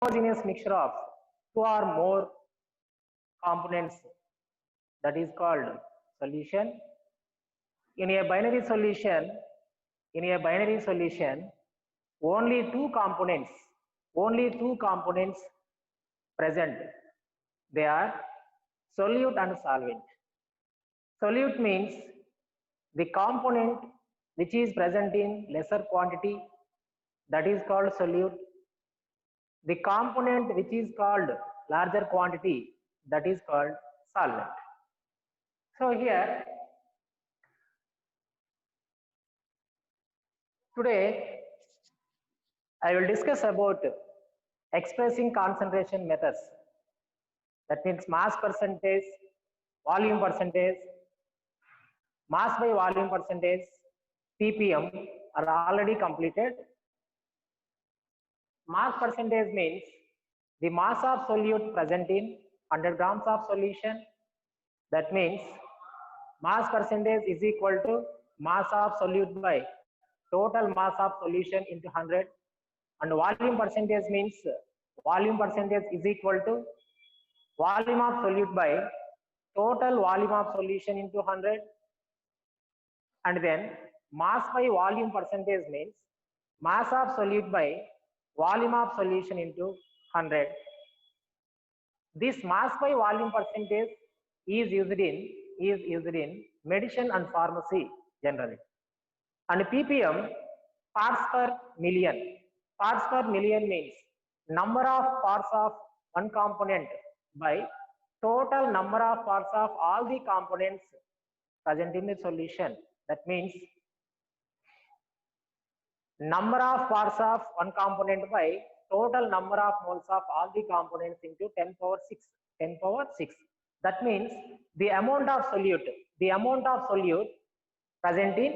homogeneous mixture of two or more components, that is called solution. In a binary solution, only two components present. They are solute and solvent. Solute means the component which is present in lesser quantity, that is called solute. The component which is called larger quantity, that is called solvent. So here today I will discuss about expressing concentration methods. That means mass percentage, volume percentage, mass by volume percentage, ppm are already completed. Mass percentage means the mass of solute present in 100 grams of solution. That means mass percentage is equal to mass of solute by total mass of solution into 100. And volume percentage means volume percentage is equal to volume of solute by total volume of solution into 100. And then mass by volume percentage means mass of solute by volume of solution into 100. This mass by volume percentage is used in medicine and pharmacy generally. And ppm, parts per million. Parts per million means number of parts of one component by total number of parts of all the components present in the solution. That means number of parts of one component by total number of moles of all the components into 10 power 6. That means the amount of solute present in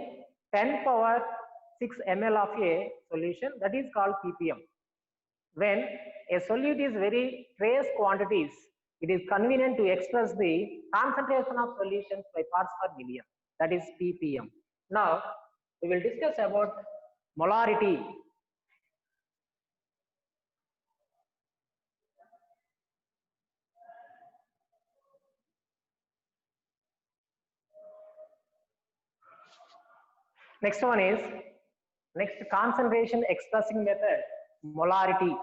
10 power 6 ml of a solution, that is called ppm. When a solute is very trace quantities, it is convenient to express the concentration of solutions by parts per million, that is ppm. Now we will discuss about molarity. Next one is concentration expressing method, molarity.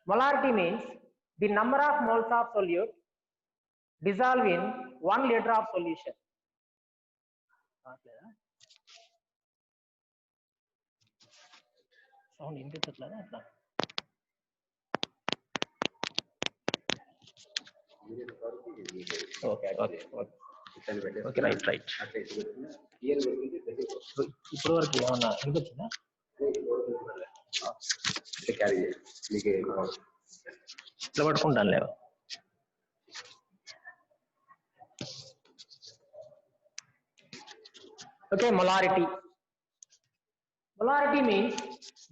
Molarity means the number of moles of solute dissolved in 1 liter of solution. Sound okay, right. ఇప్పుడు వరకు ఏమన్నా వినిపించిందా? ఇట్లా పట్టుకుంటాను లేవు. Okay, molarity. Molarity means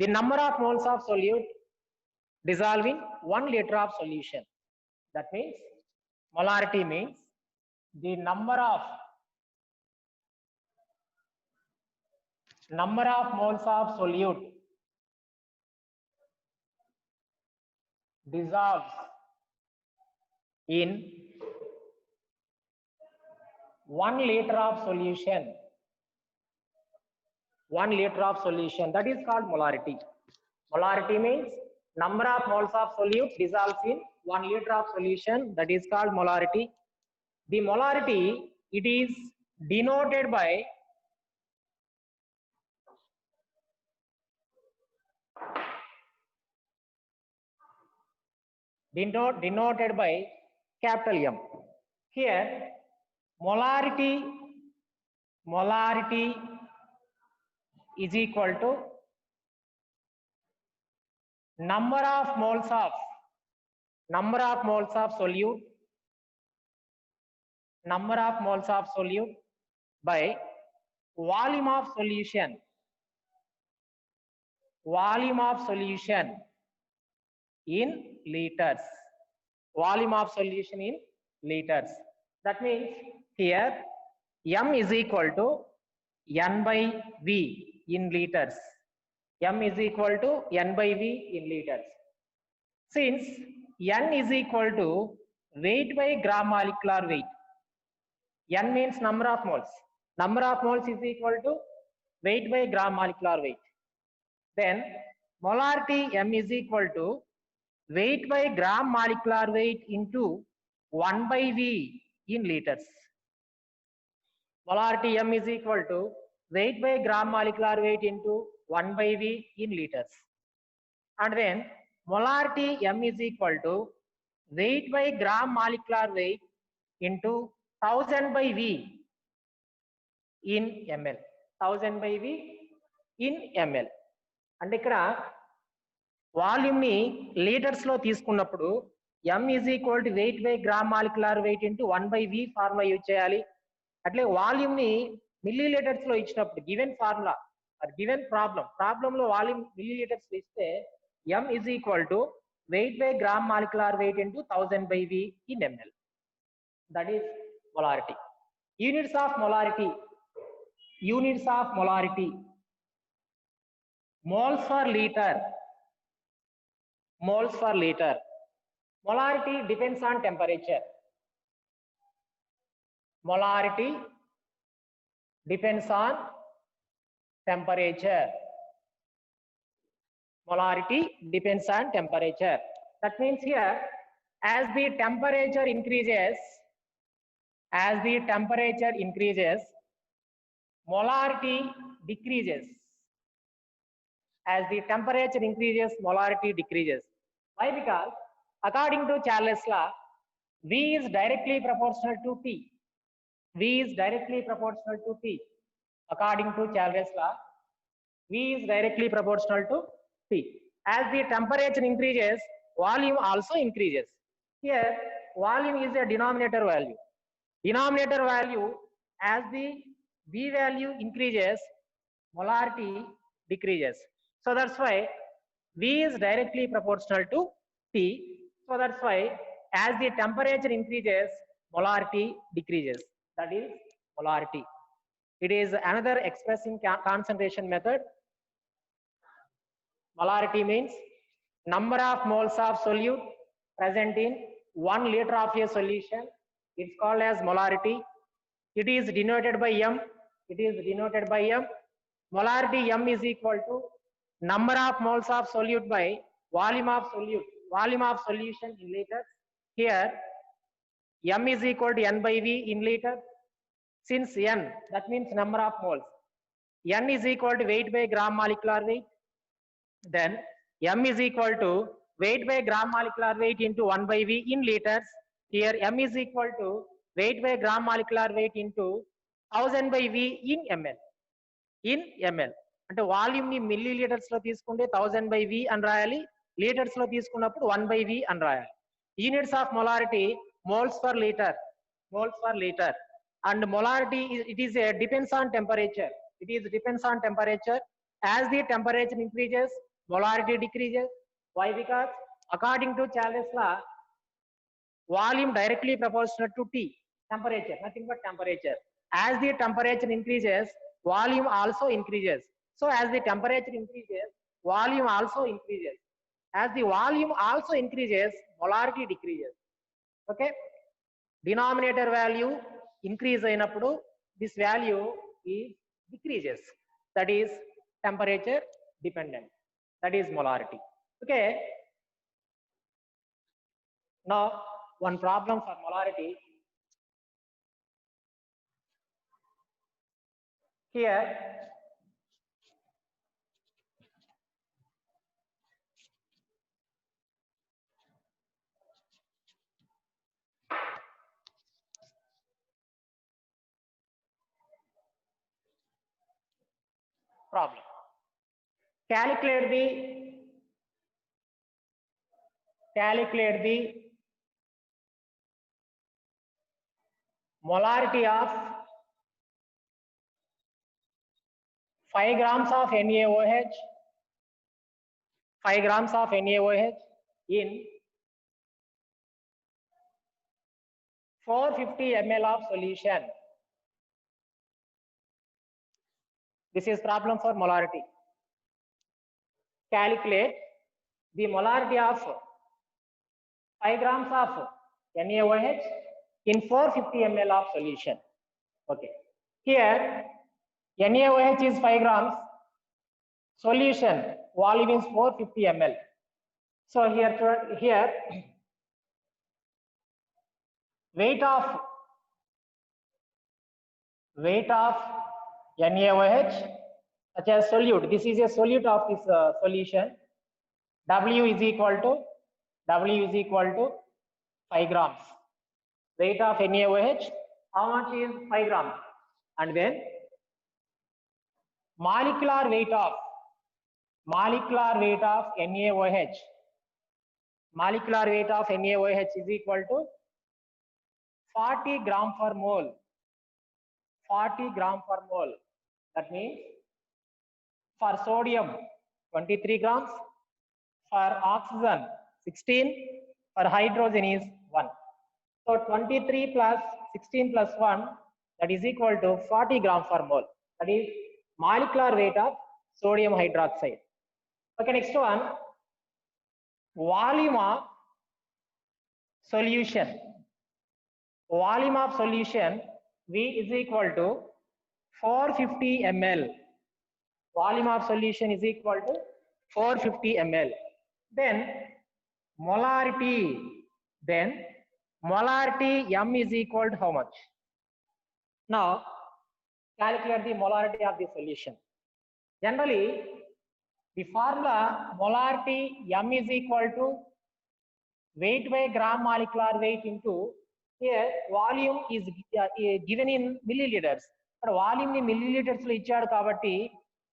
the number of moles of solute dissolving 1 liter of solution. That means molarity means the number of moles of solute dissolves in 1 liter of solution. 1 liter of solution, that is called molarity. Molarity means number of moles of solute dissolves in 1 liter of solution, that is called molarity. The molarity, it is denoted by capital M. Here molarity is equal to number of moles of solute by volume of solution in liters. Volume of solution in liters. That means here M is equal to N by V in liters. M is equal to N by V in liters. Since N is equal to weight by gram molecular weight. N means number of moles. Number of moles is equal to weight by gram molecular weight. Then molarity M is equal to weight by gram molecular weight into 1 by V in liters. Molarity M is equal to weight by gram molecular weight into 1 by V in liters. And then molarity M is equal to weight by gram molecular weight into 1000 by V in ml. 1000 by V in ml. అంటే ఇక్కడ volume ని litres లో తీసుకున్నప్పుడు m is equal to weight by gram molecular weight into 1 by v formula use చేయాలి. అట్లే volume ని milli litres లో ఇచ్చినప్పుడు గివెన్ ఫార్ములా గివెన్ ప్రాబ్లం లో వాల్యూమ్ మిల్లీ లీటర్స్ లో ఇస్తే m is equal to weight by gram molecular weight into 1000 by v in ml. That is molarity. Units of molarity. Moles per liter. Molarity depends on temperature. Molarity depends on temperature. Molarity depends on temperature. That means here, as the temperature increases, molarity decreases. As the temperature increases, molarity decreases. Why? Because according to Charles' law, V is directly proportional to T. According to Charles' law, V is directly proportional to T. As the temperature increases, volume also increases. Here, volume is a denominator value. As the V value increases, molarity decreases. So that's why V is directly proportional to T. So that's why as the temperature increases, molarity decreases. That is molarity. It is another expressing concentration method. Molarity means number of moles of solute present in 1 liter of a solution. It's called as molarity. It is denoted by M. Molarity M is equal to number of moles of solute by volume of solution in liters. Here M is equal to N by V in liter. Since N, that means number of moles, N is equal to weight by gram molecular weight. Then M is equal to weight by gram molecular weight into 1 by V in liters. Here M is equal to weight by gram molecular weight into 1000 by V in ml. అంటే volume ని milli litres లో తీసుకుంటే 1000 by V అని రాయాలి, litres లో తీసుకున్నప్పుడు 1 by V అని రాయాలి. Units of molarity moles per liter. And molarity it is depends on temperature. As the temperature increases, molarity decreases. Why? Because according to Charles' law, volume directly proportional to T, temperature, nothing but temperature. As the temperature increases, volume also increases. So as the temperature increases, volume also increases. As the volume also increases, molarity decreases. Okay? Denominator value increase అయినప్పుడు this value is decreases. That is temperature dependent. That is molarity. Okay? Now one problem for molarity. Here problem. Calculate the molarity of 5 grams of NaOH, 5 grams of NaOH in 450 ml of solution. This is problem for molarity. Calculate the molarity of 5 grams of NaOH in 450 ml of solution. Okay. Here NaOH is 5 grams, solution volume is 450 ml. So here weight of NaOH such as solute. This is a solute of this solution. W is equal to 5 grams. Weight of NaOH, how much is 5 grams? And then molecular weight of NaOH. Molecular weight of NaOH is equal to 40 gram per mole. 40 gram per mole. That means for sodium 23 grams, for oxygen 16, for hydrogen is 1. So 23 plus 16 plus 1, that is equal to 40 gram per mole. That is molecular weight of sodium hydroxide. Okay, next one, volume of solution. Volume of solution V is equal to 450 ml. Volume of solution is equal to 450 ml. Then molarity. M is equal to how much? Now calculate the molarity of the solution. Generally, the formula molarity M is equal to weight by gram molecular weight into here volume is given in milliliters. But volume in milliliters lo ichadu kabatti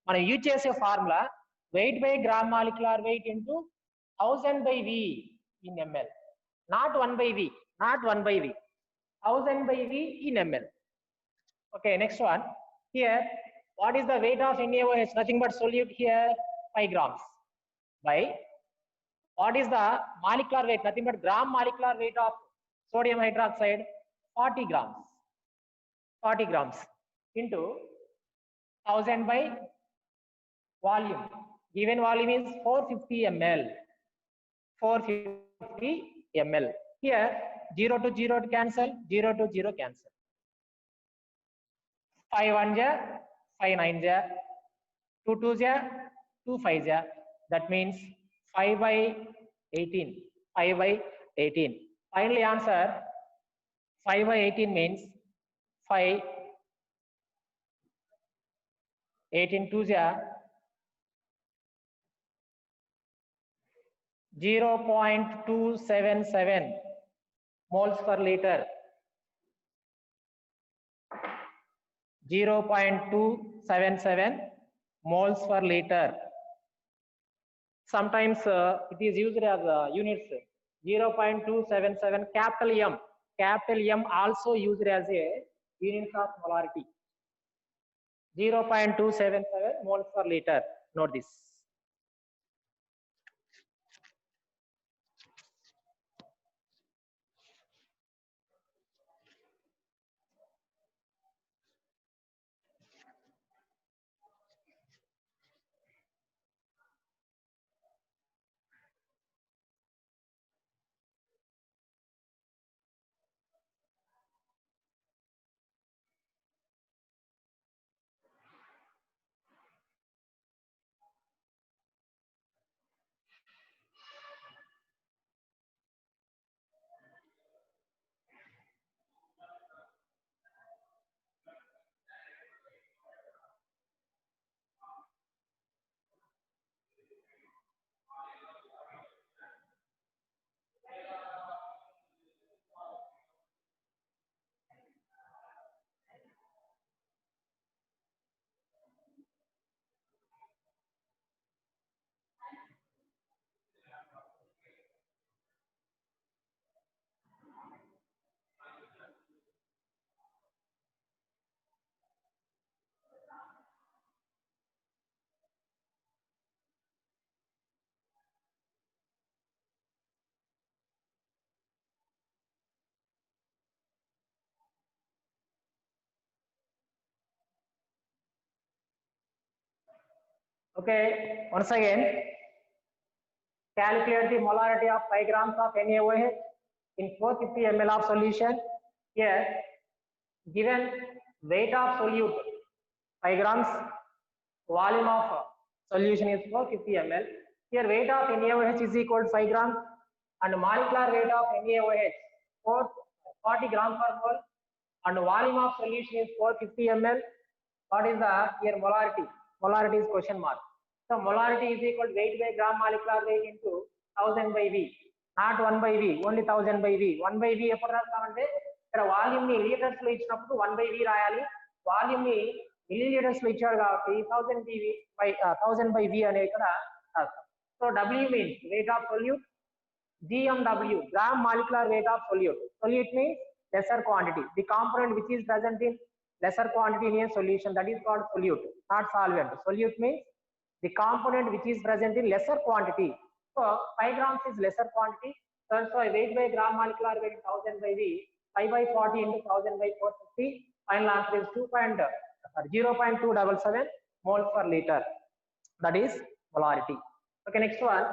మనం use చేసే formula weight by gram molecular weight into 1000 by V in ml. Not 1 by V. 1000 by V in ml. Okay, next one. Here, what is the weight of NaOH? Nothing but solute here, 5 grams. By what is the molecular weight? Nothing but gram molecular weight of sodium hydroxide, 40 grams. 40 grams into 1000 by volume. Given volume is 450 ml. 450 ml. Here 0 to 0 to cancel, 0 to 0 cancel. 5 1 ja, 5 9 ja, 2 2 ja, 2 5 ja. That means 5 by 18. 5 by 18. Finally answer 5 by 18 means 5 18 2 ja 0.277 moles per liter. 0.277 moles per liter. Sometimes it is used as units. 0.277 capital M. Capital M also used as a unit of molarity. 0.277 moles per liter. Note this. Okay, once again, Calculate the molarity of 5 grams of NaOH in 450 ml of solution. Here, given weight of solute 5 grams, volume of solution is 450 ml. Here, weight of NaOH is equal to 5 grams and molecular weight of NaOH 40 grams per mole and volume of solution is 450 ml. What is the here molarity? Molarity is question mark. So molarity is equal to weight by gram molecular weight into 1000 by V. Not 1 by V, only 1000 by V. 1 by V ఎప్పుడు రాస్తామంటే ఇక్కడ volume ని litres లో ఇచ్చినప్పుడు 1 by V రాయాలి. Volume ని milli litres లో ఇచ్చాడు కాబట్టి 1000 by V అనేది ఇక్కడ రాస్తాం. So W means weight of solute, GMW gram molecular weight of solute. Solute means lesser quantity. The component which is present in lesser quantity in a solution, that is called solute, not solvent. Solute means the component which is present in lesser quantity. So 5 grams is lesser quantity. So weight by gram molecular weight 1000 by V, 5 by 40 into 1000 by 450. Final answer is 0.277 moles per liter. That is molarity. Okay, next one.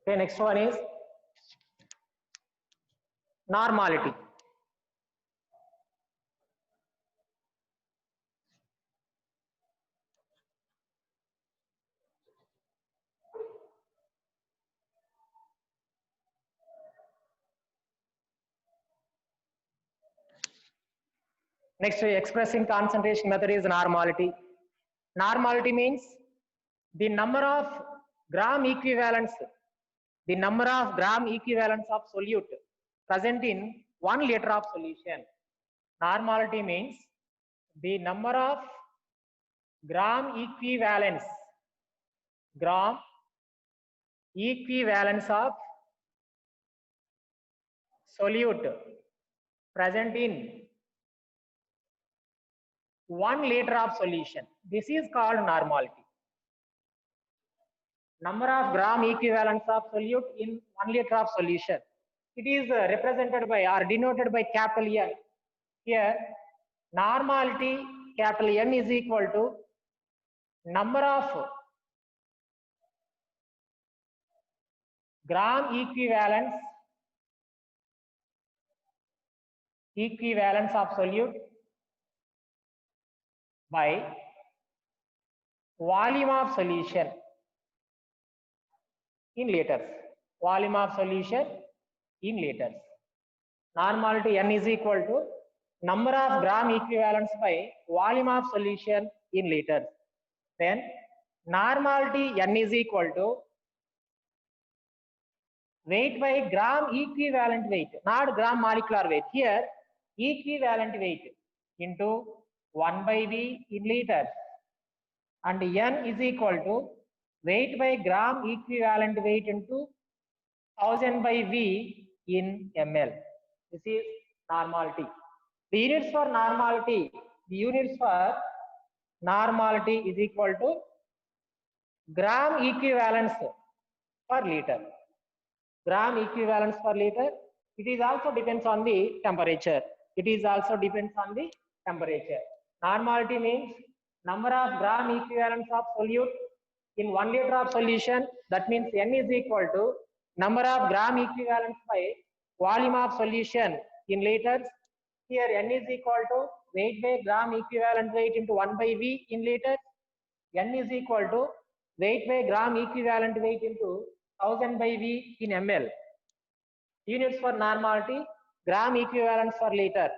Okay, next one is normality. Next, expressing concentration method is normality. Normality means the number of gram equivalents, of solute present in 1 liter of solution. Normality means the number of gram equivalents of solute present in 1 liter of solution. This is called normality. Number of gram equivalents of solute in 1 liter of solution. It is represented by or denoted by capital N. Here, normality capital N is equal to number of gram equivalents of solute by volume of solution in liters. Volume of solution in liters. Normality N is equal to number of gram equivalents by volume of solution in liters. Then normality N is equal to weight by gram equivalent weight, not gram molecular weight. Here equivalent weight into 1 by V in liters, and N is equal to weight by gram equivalent weight into 1000 by V in ml. This is normality. The units for normality, is equal to gram equivalents per liter. Gram equivalents per liter. It is also depends on the temperature. Normality means number of gram equivalents of solute in 1 liter of solution. That means N is equal to number of gram equivalents by volume of solution in liters. Here N is equal to weight by gram equivalent weight into 1 by V in liters. N is equal to weight by gram equivalent weight into 1000 by V in ml. Units for normality, gram equivalents per liter.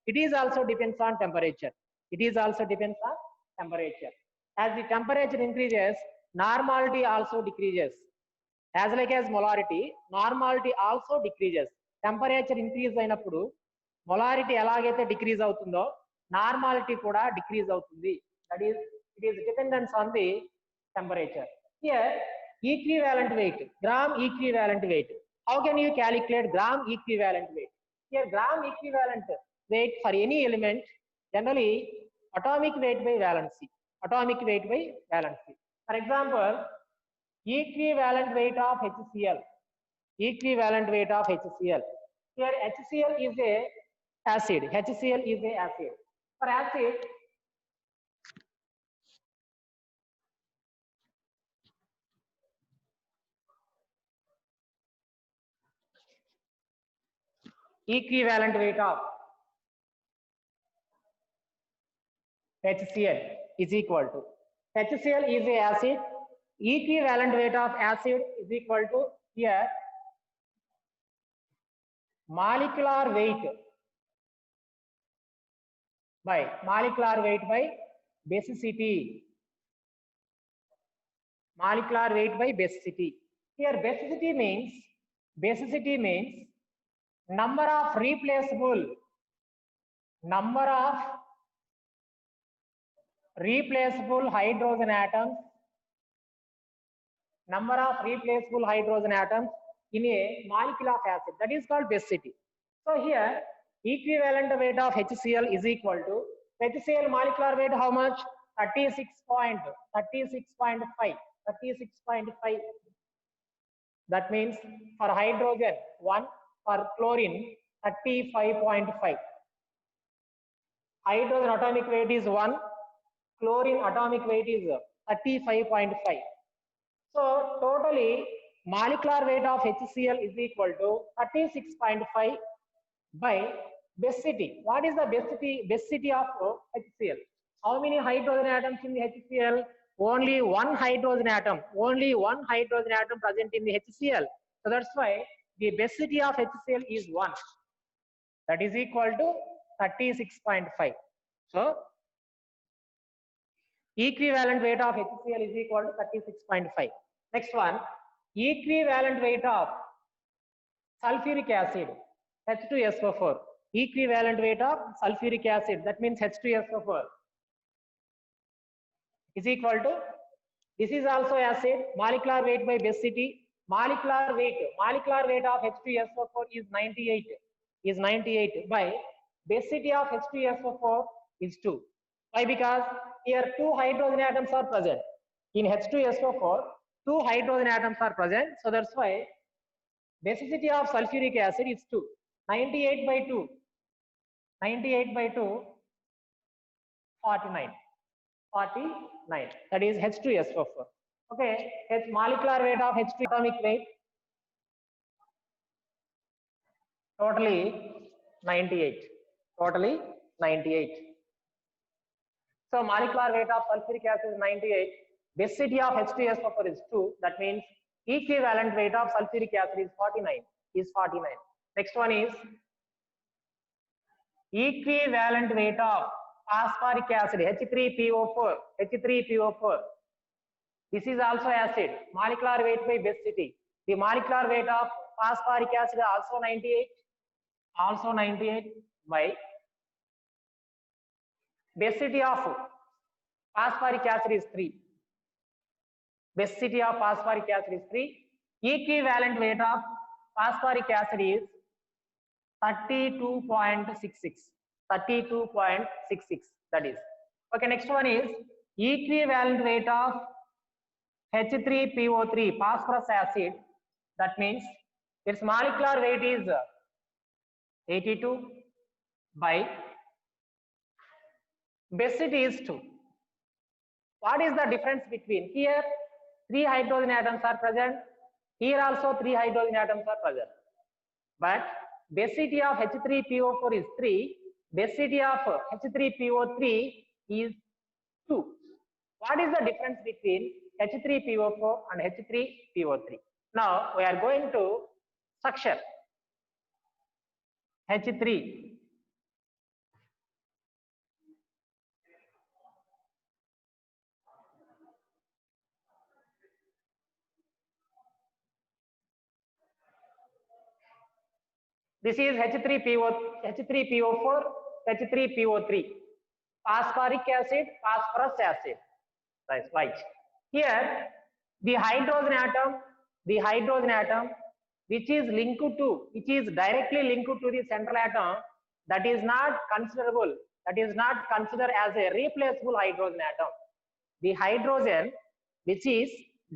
It is also depends on temperature. As the temperature increases, normality also decreases. As like as molarity, normality also decreases. Temperature increase అయినప్పుడు molarity ఎలాగైతే decrease అవుతుందో normality కూడా decrease అవుతుంది. That is, it is dependence on the temperature. Here equivalent weight, gram equivalent weight. How can you calculate gram equivalent weight? Here gram equivalent weight for any element, generally atomic weight by valency. Atomic weight by valency. For example, equivalent weight of HCl. Equivalent weight of HCl. Here HCl is a acid. HCl is a acid. For acid, equivalent weight of HCl is equal to, HCl is a acid, equivalent weight of acid is equal to, here molecular weight by basicity. Molecular weight by basicity. Here basicity means number of replaceable hydrogen atoms, number of replaceable hydrogen atoms in a molecule of acid, that is called basicity. So here equivalent weight of HCl is equal to, HCl molecular weight how much? 36.5. That means for hydrogen 1, for chlorine 35.5. Hydrogen atomic weight is 1, chlorine atomic weight is 35.5. So totally molecular weight of HCl is equal to 36.5 by basicity. What is the basicity of HCl? How many hydrogen atoms in the HCl? Only one hydrogen atom present in the HCl. So that's why the basicity of HCl is 1. That is equal to 36.5. So equivalent weight of HCl is equal to 36.5. Next one, equivalent weight of sulfuric acid, H2SO4. Equivalent weight of sulfuric acid, that means H2SO4, is equal to, this is also acid, molecular weight by basicity. Molecular weight of H2SO4 is 98 by basicity of H2SO4 is 2. Why? Because here 2 hydrogen atoms are present. In H2SO4, 2 hydrogen atoms are present. So that's why basicity of sulfuric acid is 2. 98 by 2, 49. That is H2SO4. Okay, molecular weight of H2 atomic weight totally 98. So molecular weight of sulfuric acid is 98. Basicity of H2SO4 is 2. That means equivalent weight of sulfuric acid is 49. Next one is equivalent weight of phosphoric acid, H3PO4. This is also acid. Molecular weight by basicity. The molecular weight of phosphoric acid is also 98 by basicity of phosphoric acid is 3. Basicity of phosphoric acid is 3. Equivalent weight of phosphoric acid is 32.66. That is. Okay, next one is equivalent weight of H3PO3, phosphorus acid. That means its molecular weight is 82 by basicity is 2. What is the difference between? Here 3 hydrogen atoms are present. Here also 3 hydrogen atoms are present. But basicity of H3PO4 is 3. Basicity of H3PO3 is 2. What is the difference between H3PO4 and H3PO3? Now we are going to structure H3. This is H3PO4, H3PO3. Phosphoric acid, phosphorus acid. That's right. Here, the hydrogen atom, which is directly linked to the central atom, that is not considerable, that is not considered as a replaceable hydrogen atom. The hydrogen which is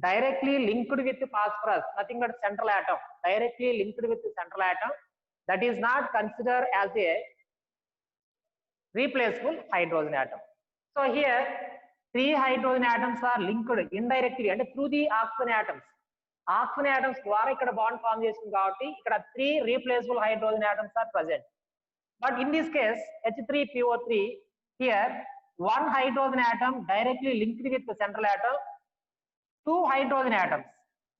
directly linked with phosphorus, nothing but central atom, directly linked with the central atom, that is not considered as a replaceable hydrogen atom. So here 3 hydrogen atoms are linked indirectly and through the oxygen atoms. Oxygen atoms ద్వారా ఇక్కడ bond form చేస్తుంది కాబట్టి ఇక్కడ 3 replaceable hydrogen atoms are present. But in this case H3PO3, here 1 hydrogen atom directly linked with the central atom, 2 hydrogen atoms.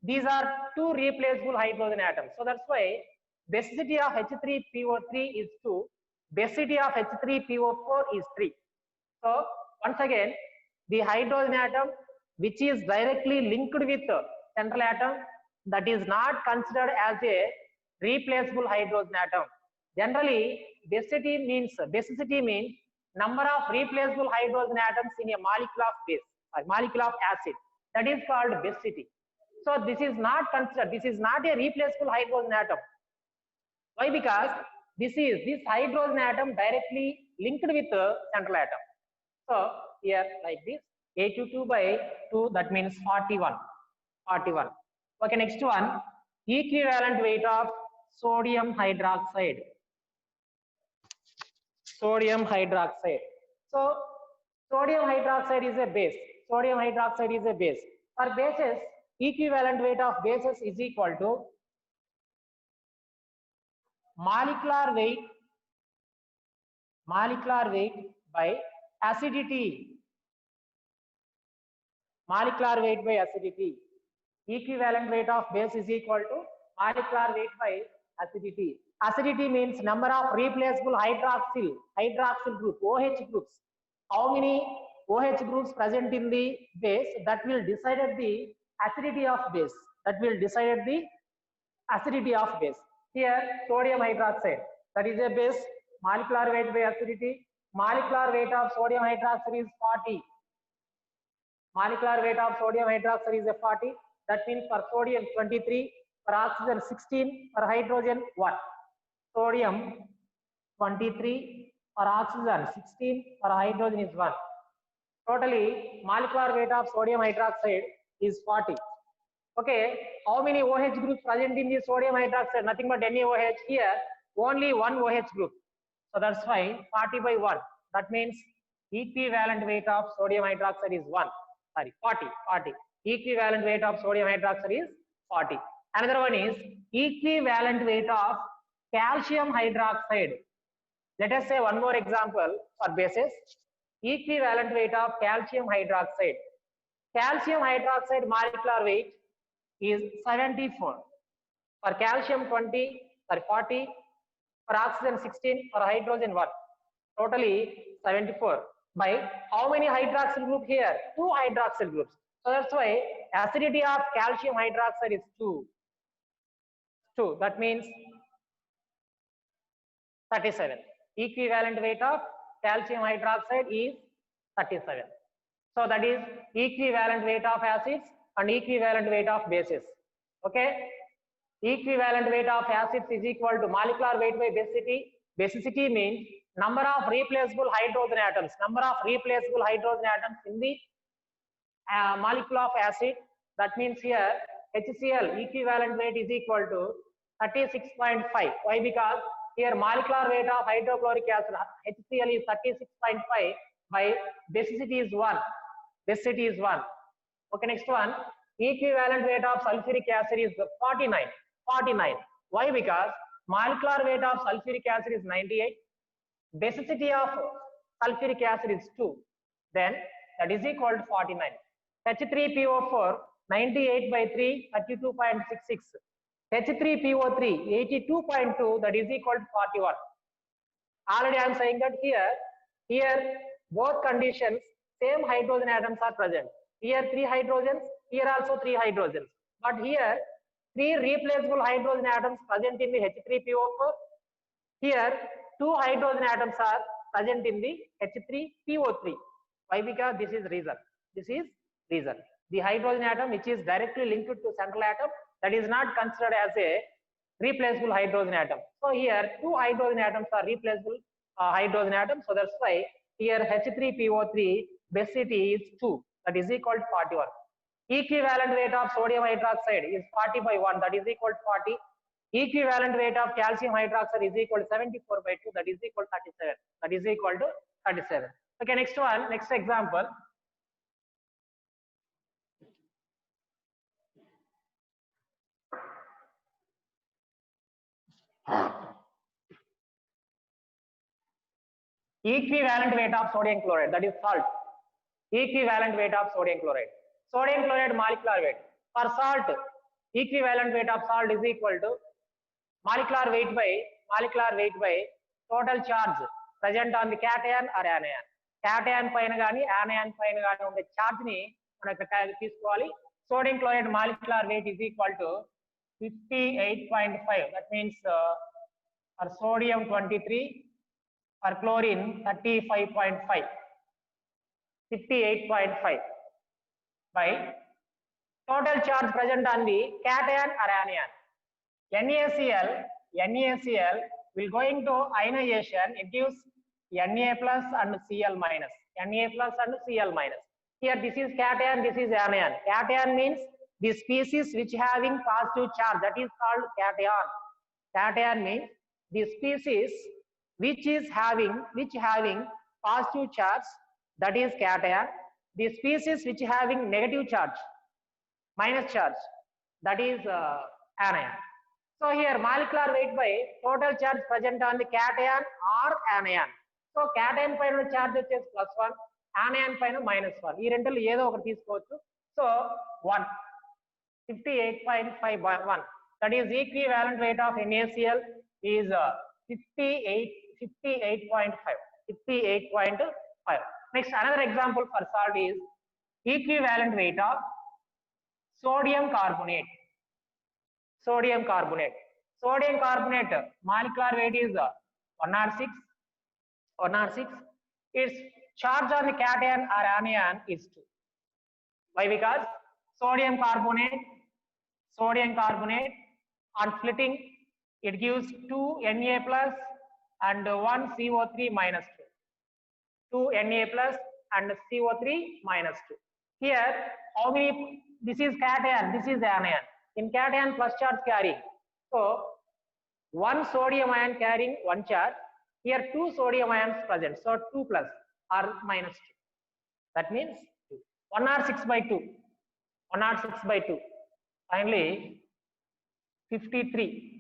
These are 2 replaceable hydrogen atoms. So that's why basicity of H3PO3 is 2, basicity of H3PO4 is 3. So once again, the hydrogen atom which is directly linked with central atom, that is not considered as a replaceable hydrogen atom. Generally, basicity means number of replaceable hydrogen atoms in a molecule of base or molecule of acid. That is called basicity. So this is not considered, this is not a replaceable hydrogen atom. Why? Because this hydrogen atom directly linked with the central atom. So here like this, A22 by 2, that means 41. Okay, next one, equivalent weight of sodium hydroxide. So sodium hydroxide is a base. For bases, equivalent weight of bases is equal to molecular weight by acidity. Equivalent weight of base is equal to molecular weight by acidity. Acidity means number of replaceable hydroxyl group, OH groups. How many OH groups present in the base, that will decide the acidity of base. Here sodium hydroxide, that is a base, molecular weight by acidity. Molecular weight of sodium hydroxide is 40. Molecular weight of sodium hydroxide is a 40. That means for sodium 23, for oxygen 16, for hydrogen 1. Sodium 23, for oxygen 16, for hydrogen is 1. Totally molecular weight of sodium hydroxide is 40. Okay, how many OH groups present in the sodium hydroxide? Nothing but NaOH. Here only one OH group. So that's why 40 by 1. That means equivalent weight of sodium hydroxide is 40. Equivalent weight of sodium hydroxide is 40. Another one is equivalent weight of calcium hydroxide. Let us say one more example for bases. Equivalent weight of calcium hydroxide. Calcium hydroxide molecular weight is 74. For calcium 20, for 40, for oxygen 16, for hydrogen 1. Totally 74. By how many hydroxyl group here? 2 hydroxyl groups. So that's why acidity of calcium hydroxide is 2. That means 37. Equivalent weight of calcium hydroxide is 37. So that is equivalent weight of acids and equivalent weight of bases. Okay, equivalent weight of acids is equal to molecular weight by basicity. Basicity means number of replaceable hydrogen atoms. In the molecule of acid. That means here HCl equivalent weight is equal to 36.5. Why? Because here molecular weight of hydrochloric acid HCl is 36.5 by basicity is 1. Okay, next one, equivalent weight of sulfuric acid is 49. Why? Because molecular weight of sulfuric acid is 98. Basicity of sulfuric acid is 2. Then that is equal to 49. H3PO4 98 by 3 32.66. H3PO3 82.2, that is equal to 41. Already I am saying that here both conditions same hydrogen atoms are present. Here 3 hydrogens, here also 3 hydrogens. But here 3 replaceable hydrogen atoms present in the H3PO4. Here 2 hydrogen atoms are present in the H3PO3. Why? Because this is reason. The hydrogen atom which is directly linked to central atom, that is not considered as a replaceable hydrogen atoms. So here two hydrogen atoms are replaceable hydrogen atoms. So that's why here H3PO3 basicity is 2, that is equal to 41. Equivalent weight of sodium hydroxide is 40 by 1, that is equal to 40. Equivalent weight of calcium hydroxide is equal to 74 by 2, that is equal to 37. That is equal to 37. Okay, next one, next example. Equivalent weight of sodium chloride, that is salt. Equivalent weight of sodium chloride. Sodium chloride molecular weight. For salt, equivalent weight of salt is equal to molecular weight by total charge present on the cation or anion. Cation paina gaani anion paina gaani unde charge ni manaku teeskovali. Sodium chloride molecular weight is equal to 58.5. That means for sodium 23, for chlorine 35.5. 58.5 by total charge present on the cation or anion. NaCl will going to ionization. It gives Na plus and Cl minus. Na plus and Cl minus. Here this is cation, this is anion. Cation means the species which having positive charge, that is called cation. Cation means the species which having positive charge, that is cation. The species which having negative charge, minus charge, that is anion. So here molecular weight by total charge present on the cation or anion. So cation paina charge vachesi +1, anion paina -1. Ee rendulo edo okati teesukovachu. So 1, 58.5 by 1. That is equivalent weight of NaCl is 58.5. 58.5. Next, another example for salt is equivalent weight of sodium carbonate. Sodium carbonate molecular weight is 106. Its charge on the cation or anion is 2. Why? Because sodium carbonate on splitting it gives 2 Na plus and 1 CO3 minus 2. 2 Na plus and CO3 minus 2. Here how many? This is cation, this is anion. In cation plus charge carrying. So 1 sodium ion carrying 1 charge. Here 2 sodium ions present. So 2 plus or minus 2. That means 106 by 2. 106 by 2. Finally 53.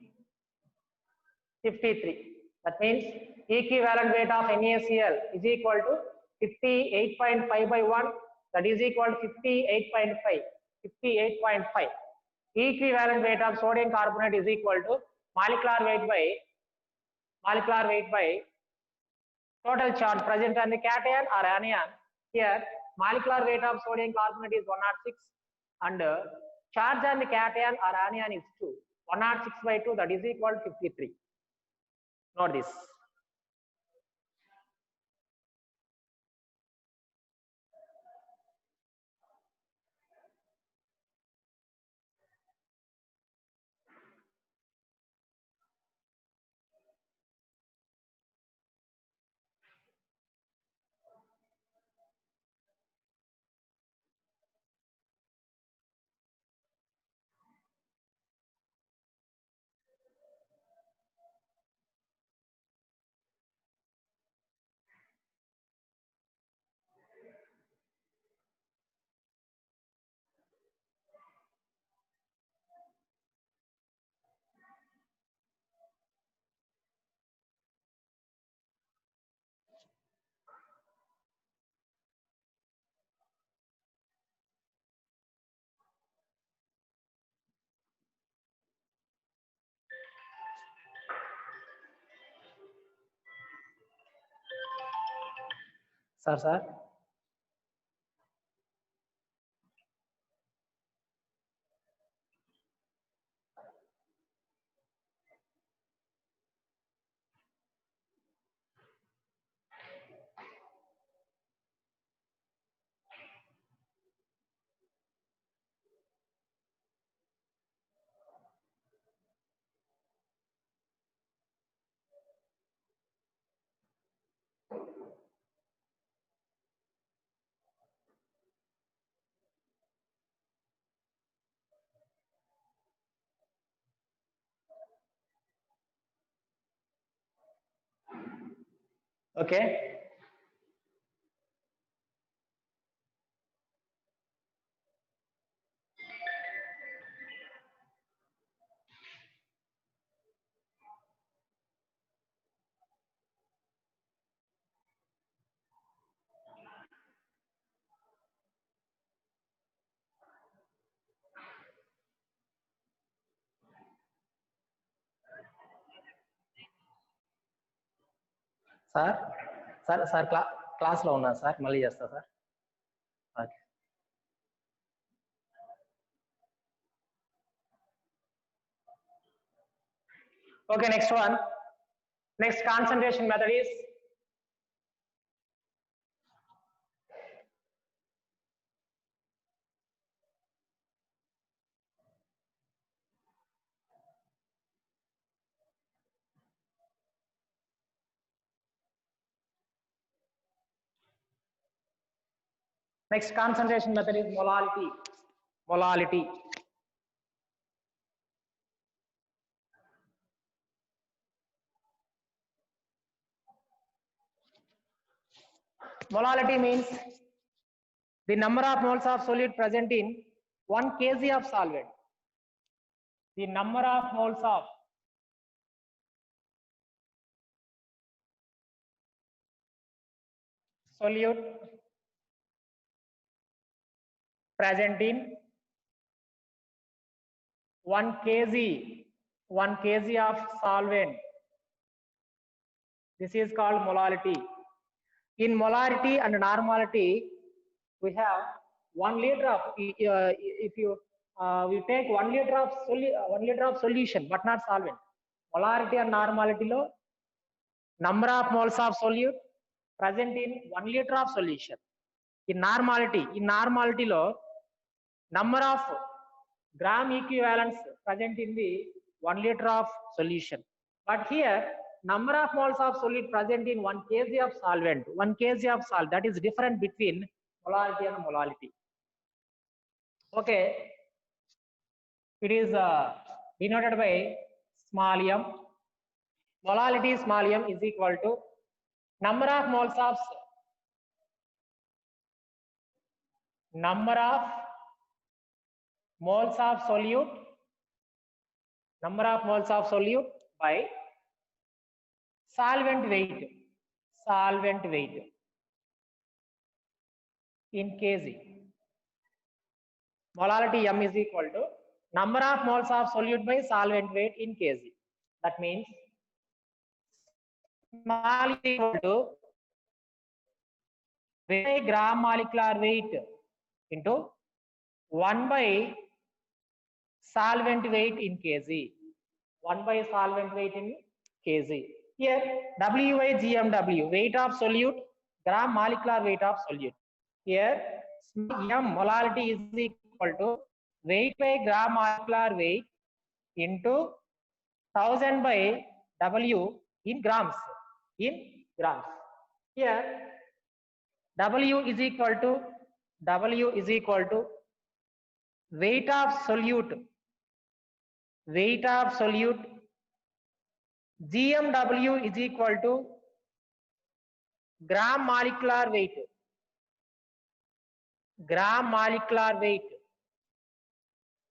That means equivalent weight of NaCl is equal to 58.5 by 1. That is equal to 58.5. Equivalent weight of sodium carbonate is equal to molecular weight by total charge present on the cation or anion. Here molecular weight of sodium carbonate is 106 and charge on the cation or anion is 2. 106 by 2, that is equal to 53. Note this. Sir. Okay. Sir క్లాస్లో ఉన్నా sir, మళ్ళీ చేస్తా sir. Okay, next one. Next concentration method is molality. Molality. Molality means the number of moles of solute present in 1 kg of solvent. The number of moles of solute present in 1 kg of solvent. This is called molality. In molarity and normality, we have 1 liter of, if you we take 1 liter of solution, but not solvent. Molarity and normality lo number of moles of solute present in 1 liter of solution. In normality lo number of gram equivalents present in the 1 liter of solution. But here number of moles of solute present in 1 kg of solvent. 1 kg of salt, that is different between molarity and molality. Okay, it is denoted by small m. Molality small m is equal to number of moles of solute, number of moles of solute by solvent weight in kg. Molality m is equal to number of moles of solute by solvent weight in kg. That means small is equal to gram molecular weight into 1 by solvent weight in kg. 1 by solvent weight in kg. Here W by GMW, weight of solute, gram molecular weight of solute. Here m molality is equal to weight by gram molecular weight into 1000 by W in grams. Here W is equal to weight of solute, GMW is equal to gram molecular weight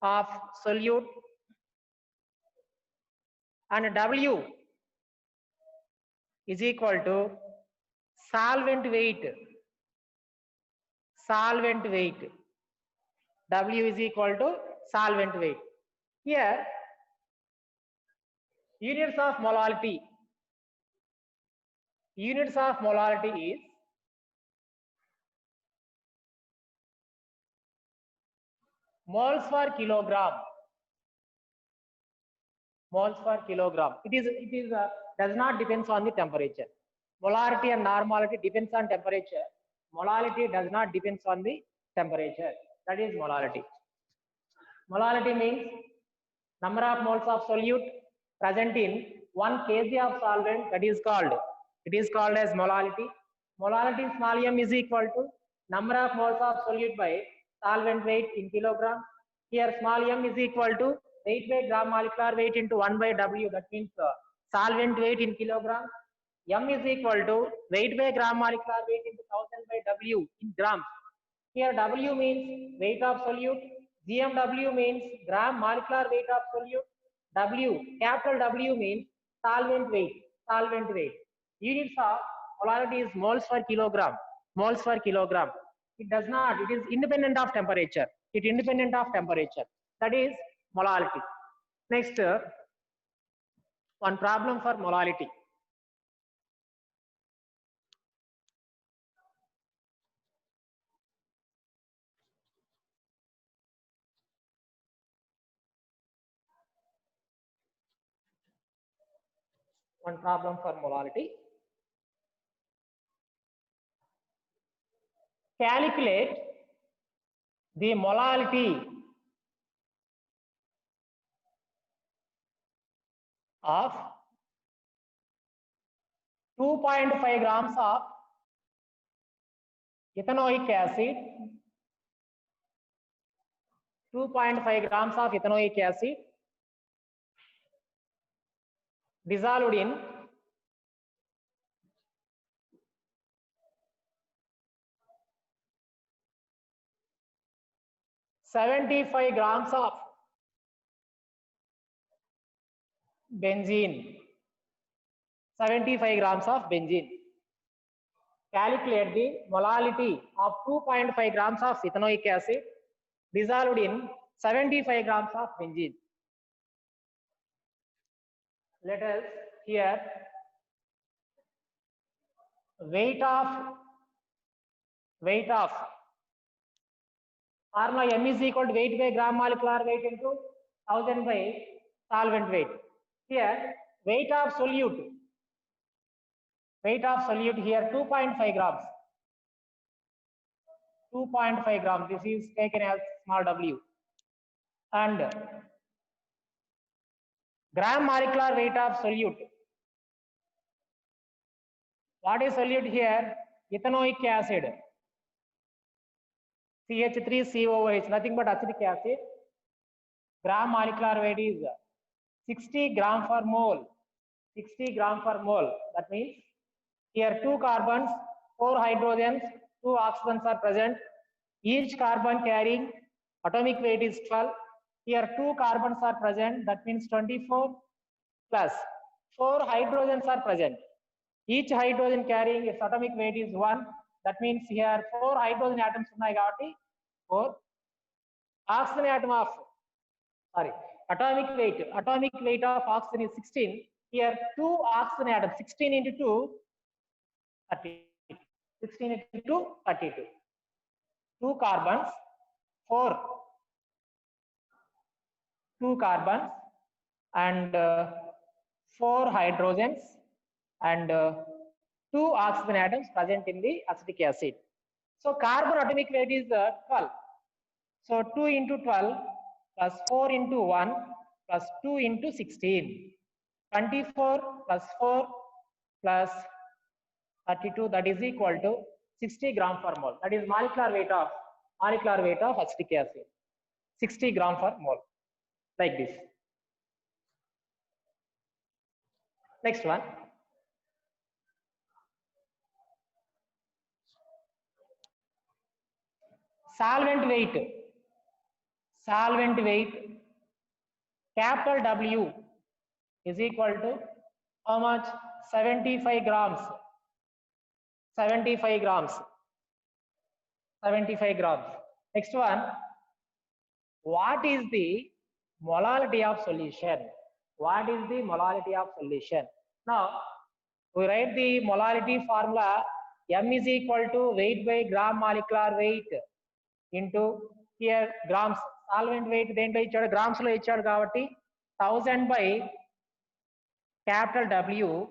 of solute, and W is equal to solvent weight. W is equal to solvent weight. Here units of molality is moles per kilogram. It is does not depends on the temperature. Molarity and normality depends on temperature. Molality does not depends on the temperature. That is molality. Molality means number of moles of solute present in 1 kg of solvent. That is called as molality. Molality small m is equal to number of moles of solute by solvent weight in kilogram. Here small m is equal to weight by gram molecular weight into 1 by W. That means solvent weight in kilogram. M is equal to weight by gram molecular weight into 1000 by W in grams. Here W means weight of solute, GMW means gram molecular weight of solute, W, capital W means solvent weight, solvent weight. Units of molarity is moles per kilogram, moles per kilogram. It does not, it is independent of temperature. It independent of temperature. That is molality. Next, one problem for molality. One problem for molality. Calculate the molality of 2.5 grams of ethanoic acid, 2.5 grams of ethanoic acid dissolved in 75 grams of benzene. 75 grams of benzene. Calculate the molality of 2.5 grams of ethanoic acid dissolved in 75 grams of benzene. Let us here weight of formula M is equal to weight by gram molecular weight into 1000 by solvent weight. Here weight of solute here 2.5 grams. 2.5 grams. This is taken as small w. And gram molecular weight of solute. What is solute here? Ethanoic acid. CH3COOH, nothing but acetic acid. Gram molecular weight is 60 gram per mole. 60 gram per mole. That means here 2 carbons, 4 hydrogens, 2 oxygens are present. Each carbon carrying atomic weight is 12. Here 2 carbons are present. That means 24 plus 4 hydrogens are present. Each hydrogen carrying its atomic weight is 1. That means here 4 hydrogen atoms unnai kabatti 4 oxygen atom of atomic weight of oxygen is 16. Here 2 oxygen atoms, 16 into 2 30. 16 into 2 32. 2 carbons, 2 carbons and 4 hydrogens and 2 oxygen atoms present in the acetic acid. So carbon atomic weight is 12. So 2 into 12 plus 4 into 1 plus 2 into 16. 24 plus 4 plus 32, that is equal to 60 gram per mole. That is molecular weight of acetic acid. 60 gram per mole. Like this. Next one. Solvent weight, capital W is equal to how much? 75 grams. 75 grams. Next one, what is the molality of solution? Now, we write the molality formula. M is equal to weight by gram molecular weight into here grams. Solvent weight dento ichchadu grams lo ichchadu kabatti 1000 by capital W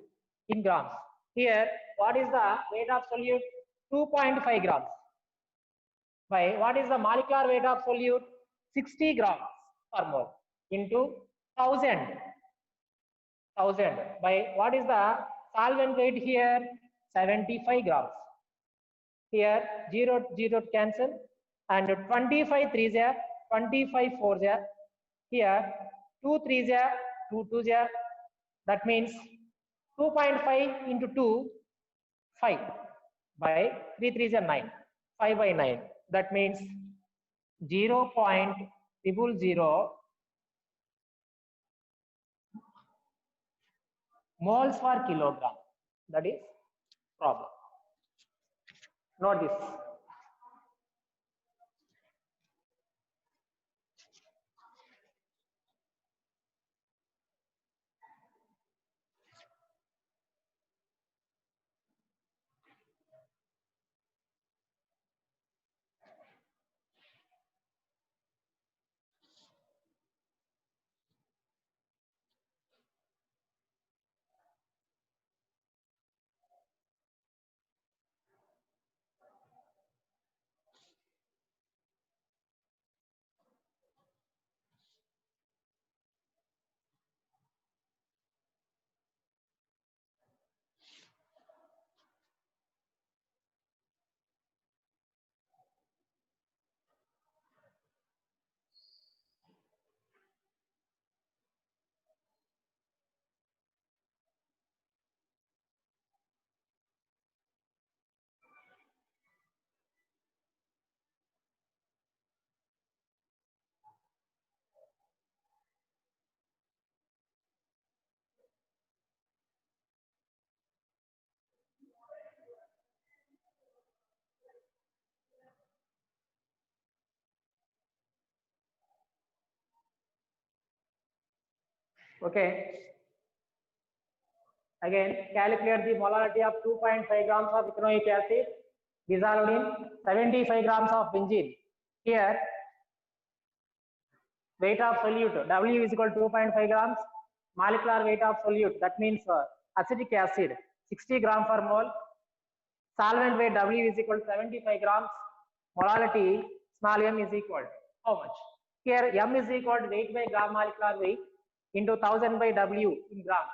in grams. Here what is the weight of solute? 2.5 grams by what is the molecular weight of solute? 60 grams per mole into 1000 by what is the solvent weight here? 75 grams. Here 0 cancel and 25 3s are 25 4s are here 2 3s are 2 2s are. That means 2.5 into 2, 5 by 3 3 is 9, 5 by 9. That means 0.000 moles per kilogram. That is problem. Note this. Okay. Again, calculate the molarity of 2.5 grams of ethanoic acid dissolved in 75 grams of benzene. Here, weight of solute W is equal to 2.5 grams. Molecular weight of solute, that means acetic acid, 60 gram per mole. Solvent weight W is equal to 75 grams. Molality small m is equal to how much? Here m is equal to weight by gram molecular weight into 1000 by W in gram.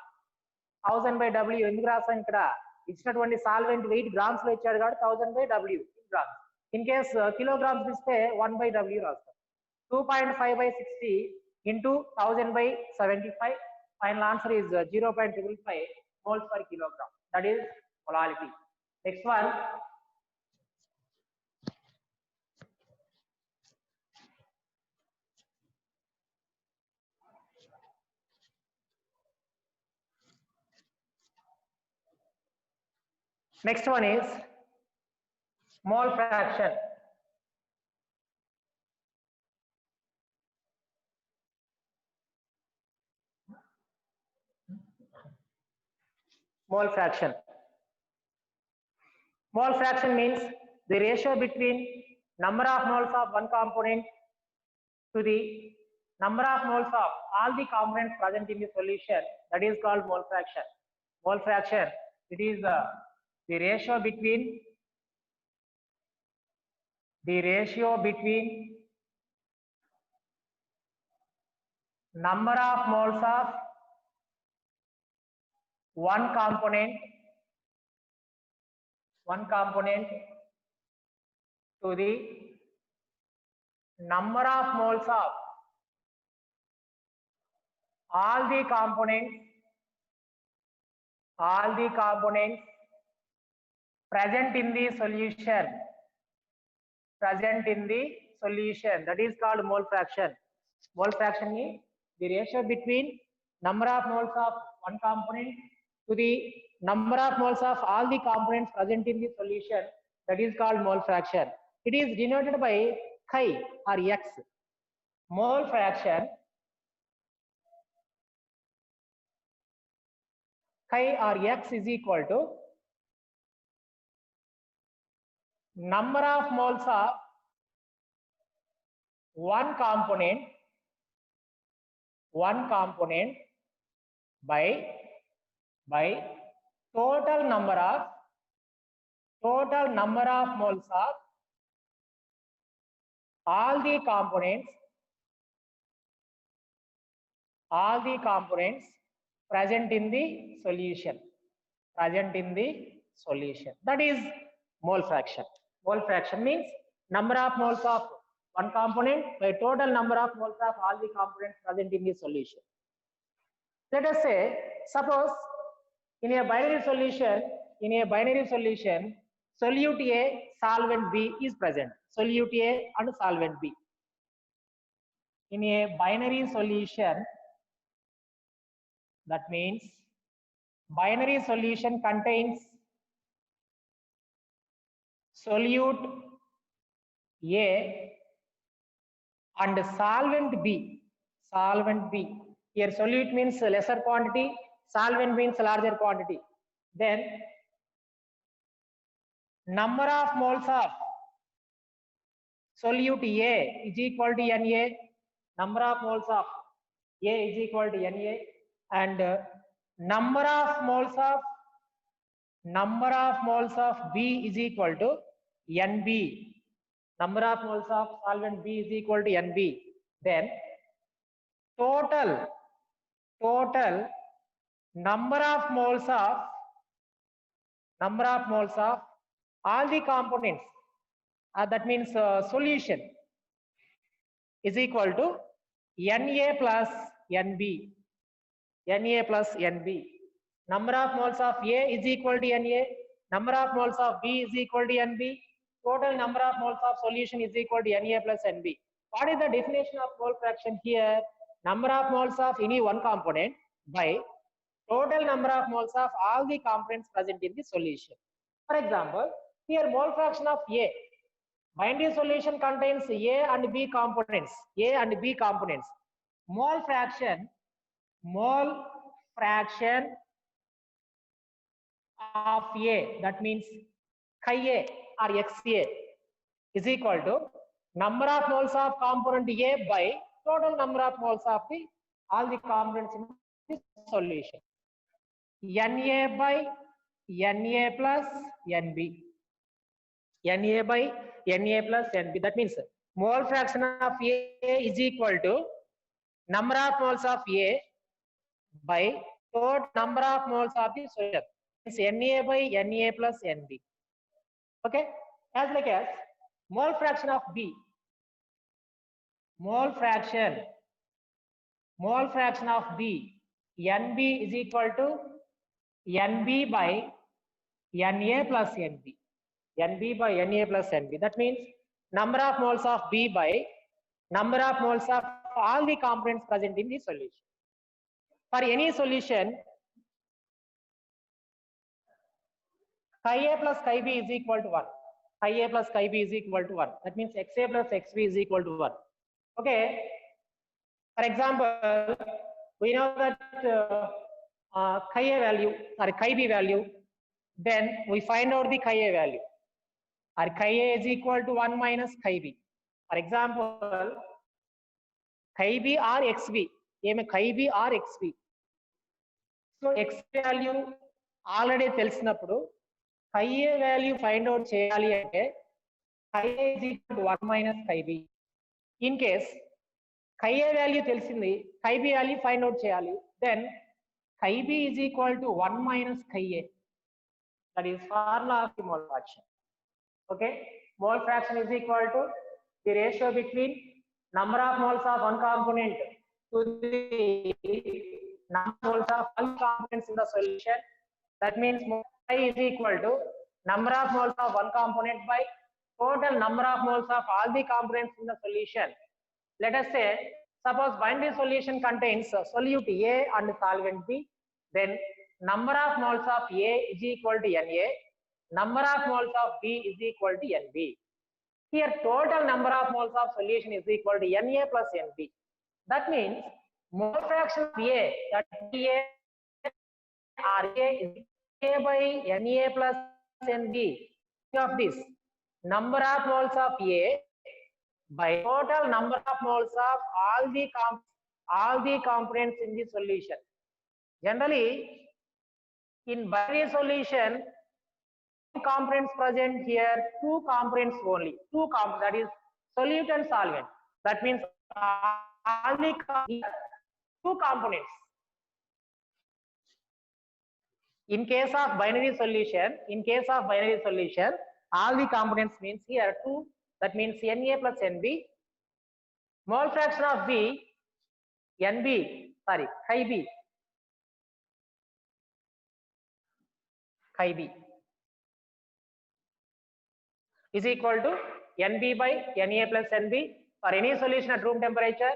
1000 by W ఎందుకు రాసాం ఇక్కడ ఇచ్చినటువంటి solvent wait grams లో ఇచ్చాడు కాబట్టి 1000 by W in grams. In case kilograms ఇస్తే 1 by W రాస్తాం. 2.5 by 60 into 1000 by 75. Final answer is 0.555 moles per kilogram. That is molality. Next one. Next one is mole fraction. Mole fraction. Mole fraction means the ratio between number of moles of one component to the number of moles of all the components present in the solution. That is called mole fraction. Mole fraction, it is the ratio between number of moles of one component to the number of moles of all the components present in the solution. That is called mole fraction. Mole fraction means the ratio between number of moles of one component to the number of moles of all the components present in the solution. That is called mole fraction. It is denoted by chi or x. Mole fraction chi or x is equal to number of moles of one component by total number of moles of all the components present in the solution. That is mole fraction. Mole fraction means number of moles of one component by total number of moles of all the components present in the solution. Let us say, suppose In a binary solution, solute A, solvent B is present. Solute A and solvent B. In a binary solution, that means binary solution contains solute A and solvent B. Solvent B. Here solute means lesser quantity, solvent means larger quantity. Then number of moles of solute A is equal to Na. Number of moles of A is equal to Na, and number of moles of B is equal to Nb. Number of moles of solvent B is equal to Nb. Then total number of moles of all the components, that means solution, is equal to Na plus Nb. Na plus Nb. Number of moles of A is equal to Na. Number of moles of B is equal to Nb. Total number of moles of solution is equal to Na plus Nb. What is the definition of mole fraction here? Number of moles of any one component by total number of moles of all the components present in the solution. For example, here mole fraction of A. Binary solution contains A and B components. Mole fraction of A, that means chi A or XA, is equal to number of moles of component A by total number of moles of all the components in the solution. Na by Na plus Nb. Na by Na plus Nb. That means mole fraction of A is equal to number of moles of A by total number of moles of the solution. It's Na by Na plus Nb. Okay, as like as mole fraction of B. Mole fraction of B. Nb is equal to Nb by Na plus Nb. Nb by Na plus Nb. That means number of moles of B by number of moles of all the components present in the solution. For any solution, chi A plus chi B is equal to 1. Chi A plus chi B is equal to 1. That means XA plus XB is equal to 1. Okay. For example, we know that chi A value or chi B value. Then we find out the chi A value. Or chi A is equal to 1 minus chi B. For example, chi B or XB. Chi B or XB. So X value already తెలిసినప్పుడు chi A value find out చేయాలి అంటే chi A is equal to 1 minus chi B. In case chi A value తెలిసింది, chi B value find out చేయాలి, then chi B is equal to 1 minus chi A. That is formula of the mole fraction. Okay, mole fraction is equal to the ratio between number of moles of one component to the number of moles of all components in the solution. That means phi is equal to number of moles of one component by total number of moles of all the components in the solution. Let us say, suppose binary solution contains solute A and solvent B, then number of moles of A is equal to Na, number of moles of B is equal to Nb. Here total number of moles of solution is equal to Na plus Nb. That means mole fraction of A, that A or A is A by Na plus Nb. Of this number of moles of A by total number of moles of all the components in the solution. Generally, in binary solution, components present here, two components only. That is solute and solvent. That means only two components. In case of binary solution, all the components means here two. That means Na plus Nb. Mole fraction of B, chi B. phi b is equal to Nb by Na plus Nb. For any solution at room temperature,